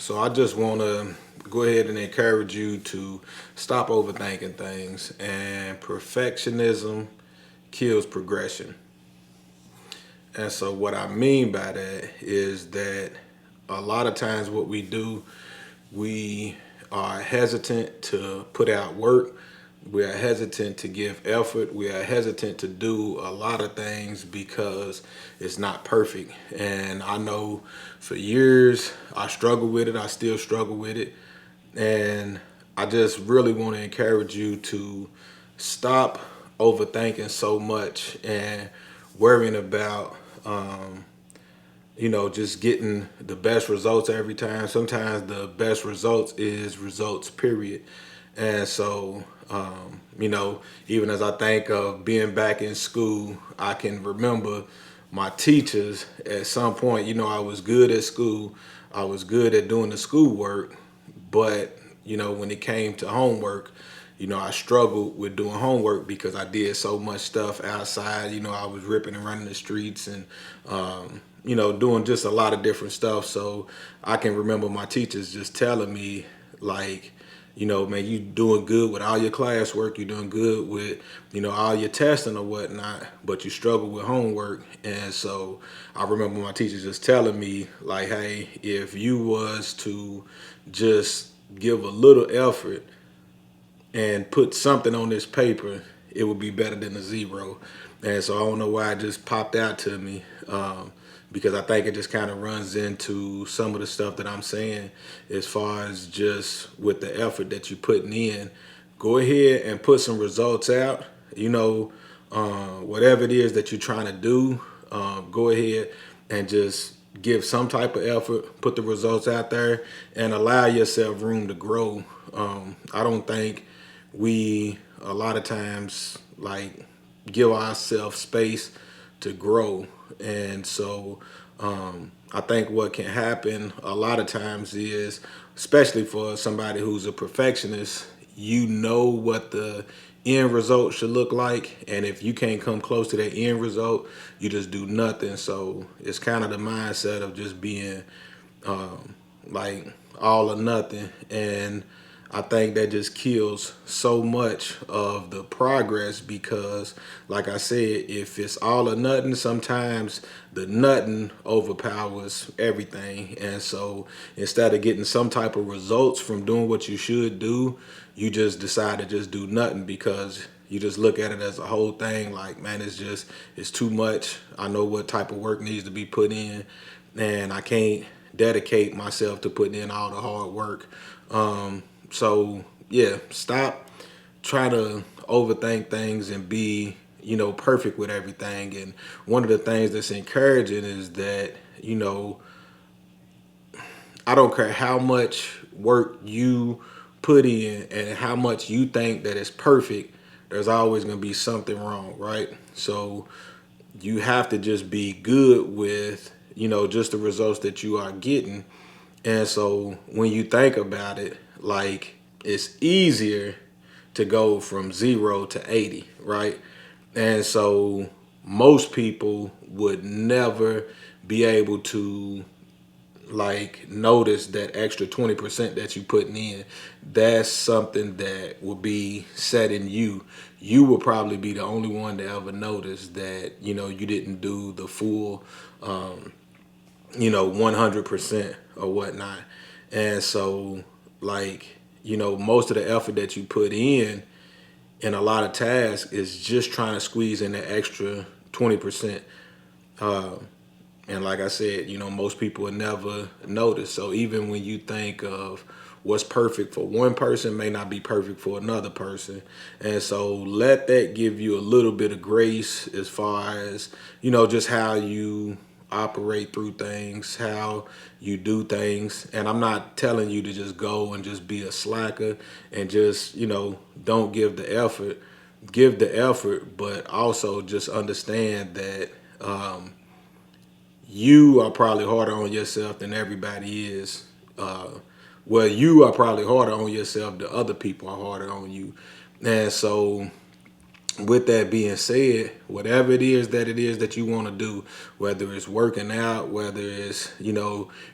So I just want to go ahead and encourage you to stop overthinking things. And perfectionism kills progression. And so what I mean by that is that a lot of times what we do, we are hesitant to put out work. We are hesitant to give effort. We are hesitant to do a lot of things because it's not perfect. And I know for years I struggled with it. I still struggle with it. And I just really want to encourage you to stop overthinking so much and worrying about just getting the best results every time. Sometimes the best results is results, period. And so, even as I think of being back in school, I can remember my teachers at some point. I was good at school, I was good at doing the schoolwork, but, when it came to homework, I struggled with doing homework because I did so much stuff outside. I was ripping and running the streets and, doing just a lot of different stuff. So I can remember my teachers just telling me, like, man, you doing good with all your classwork, you're doing good with, all your testing or whatnot, but you struggle with homework. And so I remember my teachers just telling me, like, hey, if you was to just give a little effort and put something on this paper, it would be better than a zero. And so I don't know why it just popped out to me, because I think it just kind of runs into some of the stuff that I'm saying as far as just with the effort that you're putting in. Go ahead and put some results out. Whatever it is that you're trying to do, go ahead and just give some type of effort, put the results out there, and allow yourself room to grow. I don't think we a lot of times like give ourselves space to grow. And so I think what can happen a lot of times is, especially for somebody who's a perfectionist, you know what the end result should look like. And if you can't come close to that end result, you just do nothing. So it's kind of the mindset of just being like all or nothing. And I think that just kills so much of the progress because, like I said, if it's all or nothing, sometimes the nothing overpowers everything. And so instead of getting some type of results from doing what you should do, you just decide to just do nothing because you just look at it as a whole thing. Like, man, it's too much. I know what type of work needs to be put in, and I can't dedicate myself to putting in all the hard work. So yeah, stop trying to overthink things and be, perfect with everything. And one of the things that's encouraging is that, I don't care how much work you put in and how much you think that it's perfect, there's always going to be something wrong, right? So you have to just be good with, just the results that you are getting. And so when you think about it, like, it's easier to go from 0 to 80, right? And so most people would never be able to like notice that extra 20% that you putting in. That's something that will be set in you. You will probably be the only one to ever notice that, you didn't do the full 100% or whatnot. And so, like, most of the effort that you put in a lot of tasks is just trying to squeeze in the extra 20%. And like I said, most people would never notice. So even when you think of what's perfect for one person may not be perfect for another person. And so let that give you a little bit of grace as far as, just how you operate through things, how you do things. And I'm not telling you to just go and just be a slacker and just, don't give the effort. Give the effort, but also just understand that you are probably harder on yourself than everybody is. Well, you are probably harder on yourself than other people are harder on you. And so with that being said, whatever it is that you want to do, whether it's working out, whether it's,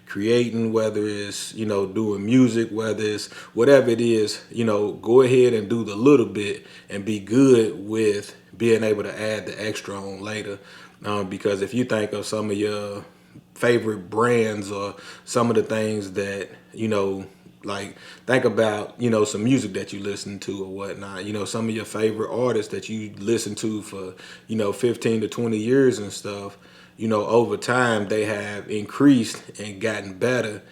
creating, whether it's, doing music, whether it's whatever it is, go ahead and do the little bit and be good with being able to add the extra on later. Because if you think of some of your favorite brands or some of the things that, like think about, some music that you listen to or whatnot, some of your favorite artists that you listen to for, 15 to 20 years and stuff, over time they have increased and gotten better.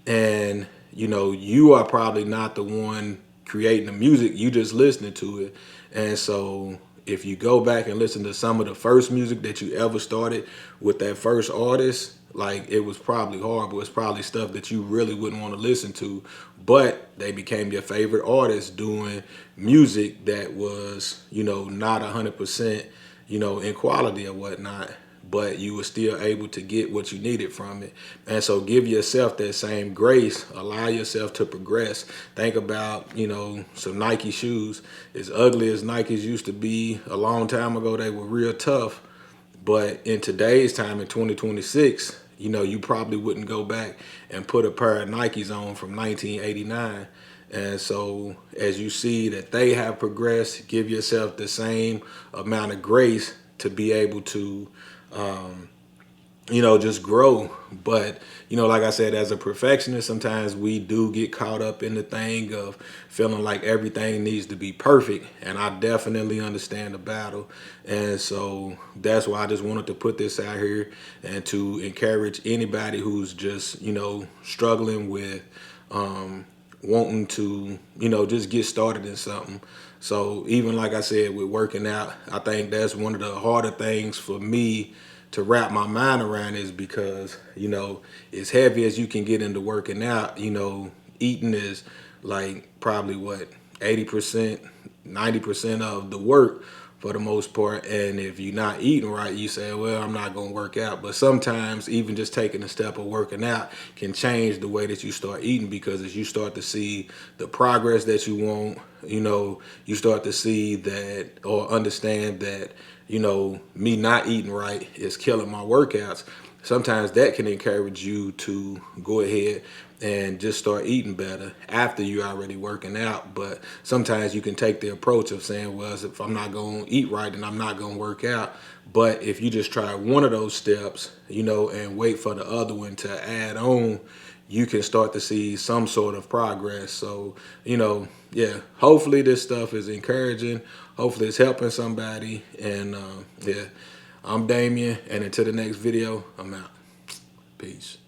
And, you are probably not the one creating the music, you just listening to it. And so if you go back and listen to some of the first music that you ever started with that first artist, like it was probably horrible. It's probably stuff that you really wouldn't want to listen to, but they became your favorite artist doing music that was, not 100%, in quality or whatnot, but you were still able to get what you needed from it. And so give yourself that same grace, allow yourself to progress. Think about, some Nike shoes. As ugly as Nikes used to be a long time ago, they were real tough. But in today's time, in 2026, you probably wouldn't go back and put a pair of Nikes on from 1989. And so as you see that they have progressed, give yourself the same amount of grace to be able to, just grow. But, like I said, as a perfectionist, sometimes we do get caught up in the thing of feeling like everything needs to be perfect. And I definitely understand the battle. And so that's why I just wanted to put this out here and to encourage anybody who's just, struggling with, wanting to, just get started in something. So even like I said, with working out, I think that's one of the harder things for me to wrap my mind around, is because, as heavy as you can get into working out, eating is like probably what, 80%, 90% of the work for the most part. And if you're not eating right, you say, well, I'm not going to work out. But sometimes even just taking a step of working out can change the way that you start eating, because as you start to see the progress that you want, you start to see that or understand that, me not eating right is killing my workouts. Sometimes that can encourage you to go ahead and just start eating better after you're already working out. But sometimes you can take the approach of saying, well, if I'm not going to eat right, then I'm not going to work out. But if you just try one of those steps, and wait for the other one to add on, you can start to see some sort of progress. So, yeah, hopefully this stuff is encouraging. Hopefully it's helping somebody. And yeah, I'm Damien, and until the next video, I'm out. Peace.